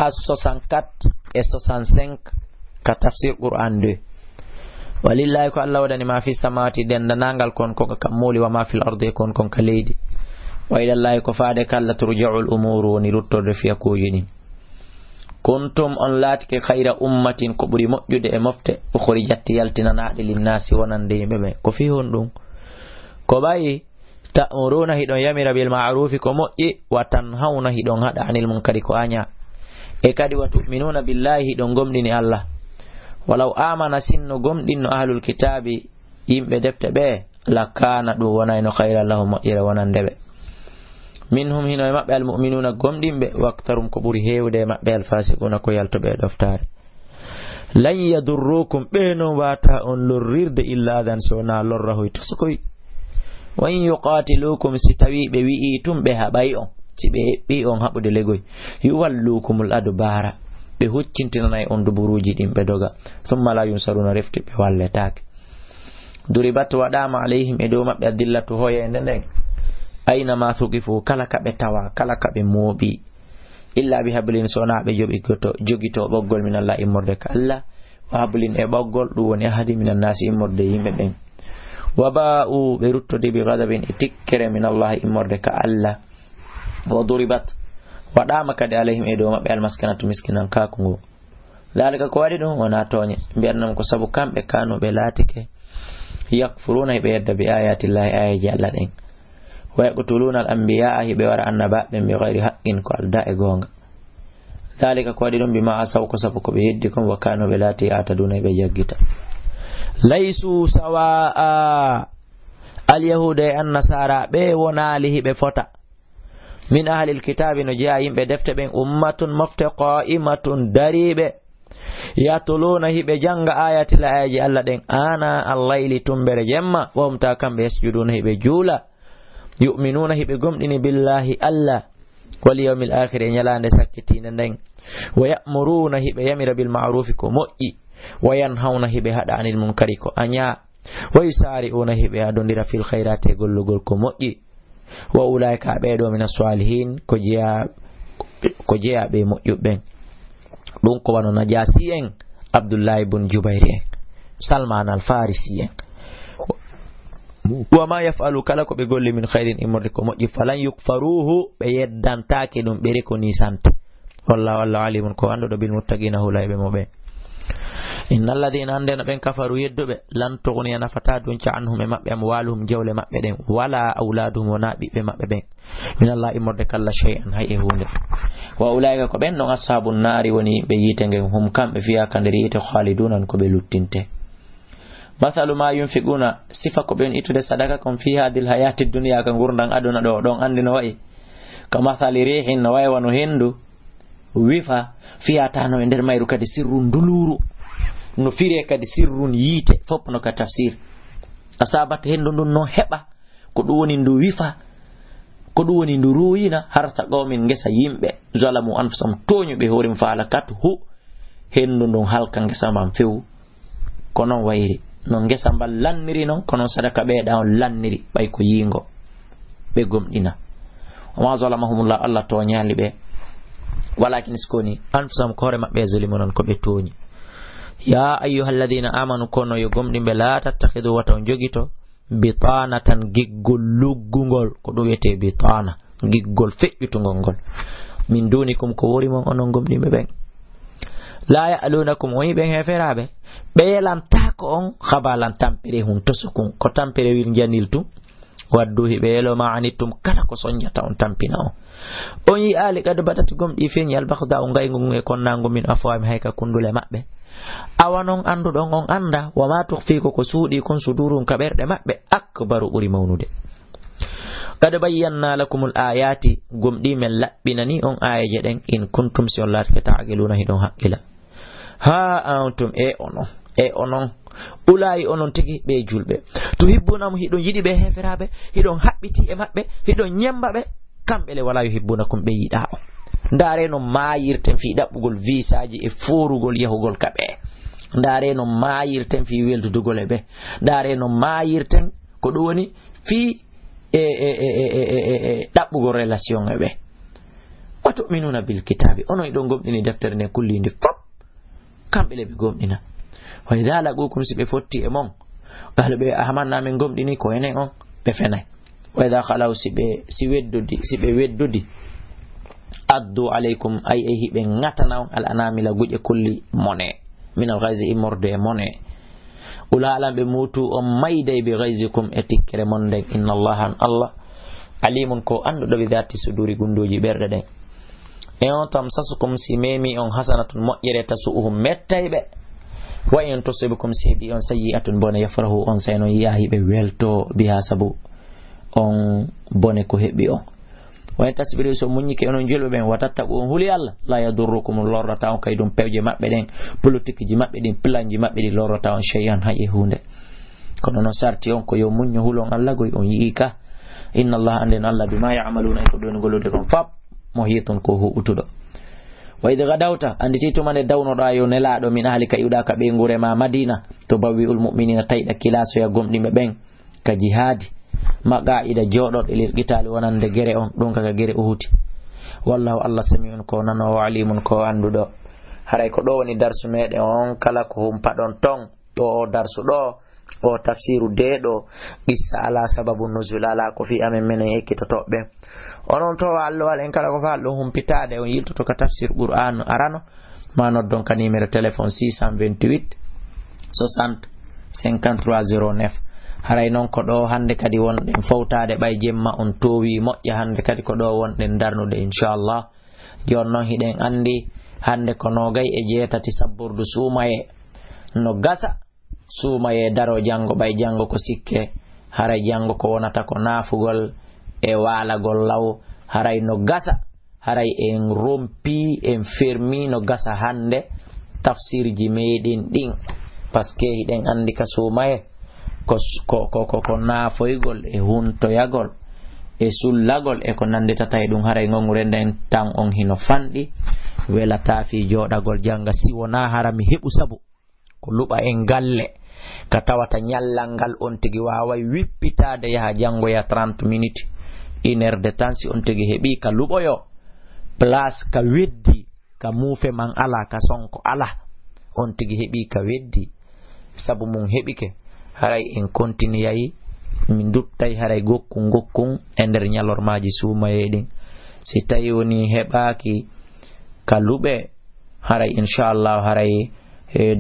page 64 et 65 ka tafsir Quran 2. walillahi ko Allah wadani ma fi samawati dendanangal kon ko kam moli wa ma fil ardi kon ka leydi wa ila Allah ko faade kala turja'ul umuru woni ruttorde fiya kojini kuntum on laatike khayra ummatin ko buri moƴƴude e mofte ukhrijat yaltinanaade linnasi wonande yimɓe ɓe ko fi hon ɗum ko ɓayi ta'muruna hiɗon yamira bil ma'rufi ko moƴƴi wa tanhauna hiɗon haɗa anil munkari ko aña e kadi wa tu'minuna billahi hiɗon gomɗini Allah walaw amana sinno gomɗinno ahlul kitabi yimɓe defte ɓe lakana ɗum wonayno khayra lahum moƴƴere wonande ɓe minhum hino e maɓɓe almu'minuna gomɗinɓe waktarum ko ɓuri hewde e maɓɓe alfasiquna ko yaltoɓe e ɗoftare lan yadurrukum ɓe non wata on lorrirde illa adan sowona lorra hoy to sokoy wa in yuqatilukum si tawi ɓe wi'i tum ɓe haɓay on si ɓe heɓɓi on haɓude legoy yuwallukumul adbara ɓe huccintinanay on duburuji ɗin ɓe doga thumma la yunsaruna refti ɓe walletake duribat waɗama alayhim e dow maɓɓe adillatu hoyende nden ayna ma thuqifu kala ka ɓe tawa kala ka ɓe mooɓi illa bi hablin sona ɓe jogito ɓoggol min Allah immorde ka Allah wa hablin e ɓoggol ɗum woni ahadi minan nasi immorde yimɓe ɓen wa ba'u ɓe ruttode bi ghadabin e tikkere min Allah immorde ka Allah wa duribat waɗama kadi alayhim e dow maɓɓe almaskanatu miskinan kako ngo dalika ko waɗi ɗum wona tooñe mbiyatnam ko sabu kamɓe kanoɓe laatike yakfuruna heɓe yedda bi ayatillahi ayaji Allah ɗen wa yaqtuluna al anbiya'a heɓe wara annabaɓe bi ghayri haqqin ko alda e gonga dalika ko waɗi ɗum bima asaw ko sabu ko ɓe yeddi kon wa kanoɓe laati ataduna heɓe jaggita laysu sawa'a alyahuda e annasara ɓe wonali heɓe fota min ahlil kitabi no jeeya yimɓe defte ɓen ummatun mofte qa'imatun dariɓe yatuluna hiɓe janga ayatila ayaji Allah ɗen ana allayli tumbere jemma wa hum ta kamɓe yasjuduna hiɓe juula yu'minuna hiɓe gomɗini billahi Allah wal yawmil akhir e ñalande sakkitinde nden wa ya'muruna hiɓe yamira bil ma'rufi ko moƴƴi wa yanhauna hiɓe haɗa anil munkari ko aña wa yusari'una hiɓe adondira fil khayrati gollugol ko moƴƴi wa ulaika ɓeɗo min as-salihin ko jeeya ɓe moƴƴuɓɓen ɗum ko wano najasi en Abdoullaye bun Jubayr en Salman al-Farisi en wa ma yaf'alu kala ko ɓe golli min khairin immorde ko moƴƴi falan yukfaruhu ɓe yeddantake ɗum ɓe rekonisante wallahu alimun ko anduɗo bil muttaqina hulayɓe mo ɓe innal ladina andena ɓen kafaru yedduɓe lan tughniya nafata dunca anhum e maɓɓe amwaluhum jewle maɓɓe ɗen wala auladuhum wona ɓiɓɓe maɓɓe ɓen min Allah immorde kalla shay'an hay e hunde wa ulaika ko ɓen non ashabun nari woni ɓe yiite ngen hum kamɓe fiya ka nder yiite khalidunan ko ɓe luttinte mathalu ma yunfiquna sifa ko ɓen itude sadaka kon fi hadil hayati dunya ka gurdan aduna ɗo ɗon andi no wayi ka mathali rihin no wayi wano hendu wifa fiyatano e nder mayru kadi sirru nduluru no fire kadi sirrun yiite fopp no ka tafsir asabata hendu ndun no heɓa ko ɗum woni ndu wifa ko ɗum woni ndu ruuyina harta qawmin ngesa yimɓe zalamu anfusahum toñuɓe hoorem faala kat hu hendu ndun halka ngesa man few ko noon wayri no ngesa mbal lanniri noon ko noon sadaka ɓeeɗa on lanniri ɓay ko yiingo ɓe gomɗina wama zalamahumullah Allah toñali ɓe walakin skoni anfusahum ko hoore maɓɓe zalimu noon ko ɓe tooñi ya ayyuhal ladina amanu kono yo gomɗimɓe la tattakhidu wata on jogito bitanatan giggol luggugol ko ɗum wiyete bitana giggol feƴƴutugol ngol min dunikum ko wori mon onon gomɗimɓe ɓen la ya'lunakum woni ɓen heferaɓe ɓe yelantako on habalan tampere hun tosukun ko tampere wir janiltum waddu hiɓe yelo ma anittum kala ko soñjata on tampina on yi ali kadi batati gomɗi feñi albahda o ngaygu e konnangu min afwami hayka kundule maɓɓe awa noon anduɗon on anda wama tukfi ko suuɗi kon sudurum ka ɓerɗe maɓɓe akbaru ɓuri mawnude kad bayyanna lakumul ayati gomɗi men laɓɓinani on ayaje ɗen in kuntum si on laatake ta'qiluna hiɗon haqqila ha antum e onon ulayi onon tigi ɓe julɓe to hibbunamo hiɗon yiɗi ɓe heferaɓe hiɗon haɓɓiti e maɓɓe hiɗon ñemba ɓe kamɓe le wala yo hibbunakum ɓe yiɗa on ndaare no mayirten fi ɗaɓɓugol visaji e forugol yahugol kaɓe ndaare no mayirten fi weldudugol e ɓe ndaare no mayirten ko ɗum woni fi ɗaɓɓugol relation e ɓe tu'minuna bil kitabi ono idon gomdini deftere ne kullinde fop kambe le be gomdina wa idha laqukum sibe fotti e mon galbe ahamanna men gomdini ko enen on be fenay wa idha khalaw si weddudi addu alaykum ay hibe ngatana on al anamila guje kulli mone min al ghaizi imorde mone ula alam be mutu on mayday bi ghaizikum etikre monde inna allaha allah alimun ko andudo bi dhati suduri gundoji berde den e on tam sasukum si memi on hasanatun mo'yere tasuhum mettaybe wa in tusibukum sibi on sayyi'atun bona yafrahu on sayno yahi be welto biha sabu on bone ko hebi on wa tasbiru so munyike onon julbe ben watattabu on huli Allah la yadurrukum lorrata on kaydum pewje mabbe den politique ji mabbe den plan ji mabbe di lorrata on shay'an haye hunde kono no sarti on ko yo munyo hulon Allah goy on yika inna Allah anden Allah bima ya'maluna ko don golode kon fab mohitun ko hu utudo wa idha gadawta anditi to mane dawno do ayo nelado min ahlika yuda ka be ngure ma Madina to bawiul mu'minina tayda kilaso ya gomdimbe ben ka jihad maqaida jodod lil qital wonande gere on don kaga gere uhuti wallahu Allah sami'un ko nano wa alimun ko andudo haray ko do woni darsu mede on kala ko hum padon ton do darsu do o tafsiru dedo qissa ala sababu nuzul ala ko fi amen men ekkito tobbe onon to Allah wal en kala ko fallo hum pitade on yilto to ka tafsir Quran arano manod don ka numéro téléphone 628 60 5309 haray non ko do hande kadi wonde fawtade bay jemma on towi mojja hande kadi ko do wonde darnude inshallah jonnon hiden andi hande ko nogay e jeetati sabburdu sumaye no gasa sumaye daro jango bay jango ko sikke haray jango ko wonata ko nafugol e walagol law haray no gasa haray en rompi en fermi no gasa hande tafsirji medin din paske hiden andi ka sumaye ko nafoygol e huntoyagol e sullagol e ko nandita tay dum haray ngongure den tan on hino fandi welata fi jodagol janga siwona harami hebu sabu ko luba en galle ka tawata nyallangal on tigi waway wippitade yaha jango ya 30 minutes 1 heure de temps si on tigi hebi ka luboyo place ka weddi ka mufe man ala ka sonko ala on tigi hebi ka weddi sabu mun hebike haray en continue yayi min duttay haray gokkun e nder nyalormaji sumayedin si tawi woni hebaki kalube haray inshallah haray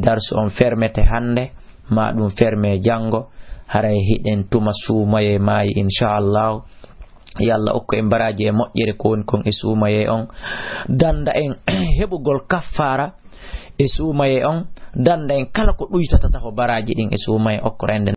darsu on fermete hande ma dum ferme jango haray hiden tuma sumaye mai inshallah yalla okko en baraji e mojjere ko woni kon e sumaye on danda en hebugol kaffara e sumaye on danda en kala ko duytata ko baraji din e sumaye okko rende